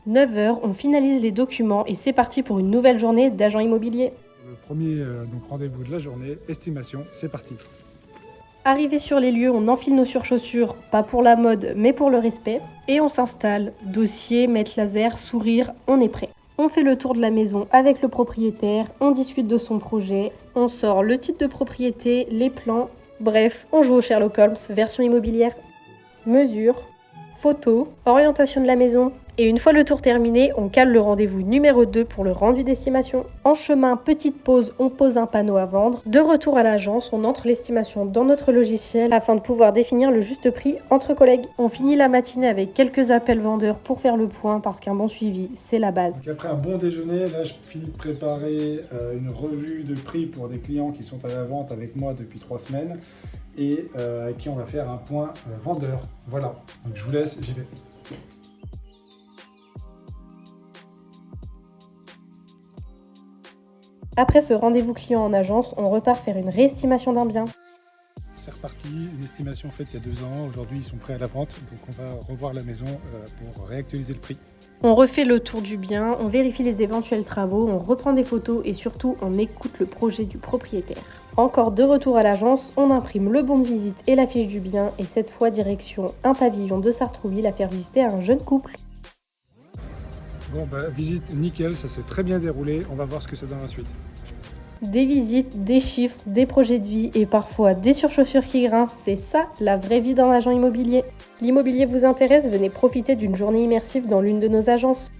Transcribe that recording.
9 heures, on finalise les documents et c'est parti pour une nouvelle journée d'agent immobilier. Le premier rendez-vous de la journée, estimation, c'est parti. Arrivé sur les lieux, on enfile nos surchaussures, pas pour la mode mais pour le respect, et on s'installe. Dossier, mètre laser, sourire, on est prêt. On fait le tour de la maison avec le propriétaire, on discute de son projet, on sort le titre de propriété, les plans, bref, on joue au Sherlock Holmes version immobilière. Mesure, photo, orientation de la maison. Et une fois le tour terminé, on cale le rendez-vous numéro 2 pour le rendu d'estimation. En chemin, petite pause, on pose un panneau à vendre. De retour à l'agence, on entre l'estimation dans notre logiciel afin de pouvoir définir le juste prix entre collègues. On finit la matinée avec quelques appels vendeurs pour faire le point parce qu'un bon suivi, c'est la base. Donc après un bon déjeuner, là je finis de préparer une revue de prix pour des clients qui sont à la vente avec moi depuis 3 semaines et à qui on va faire un point vendeur. Voilà, donc je vous laisse, j'y vais. Après ce rendez-vous client en agence, on repart faire une réestimation d'un bien. C'est reparti, une estimation faite il y a 2 ans, aujourd'hui ils sont prêts à la vente, donc on va revoir la maison pour réactualiser le prix. On refait le tour du bien, on vérifie les éventuels travaux, on reprend des photos et surtout on écoute le projet du propriétaire. Encore de retour à l'agence, on imprime le bon de visite et la fiche du bien et cette fois direction un pavillon de Sartrouville à faire visiter à un jeune couple. Bon visite nickel, ça s'est très bien déroulé, on va voir ce que ça donne ensuite. Des visites, des chiffres, des projets de vie et parfois des surchaussures qui grincent, c'est ça la vraie vie d'un agent immobilier. L'immobilier vous intéresse, venez profiter d'une journée immersive dans l'une de nos agences.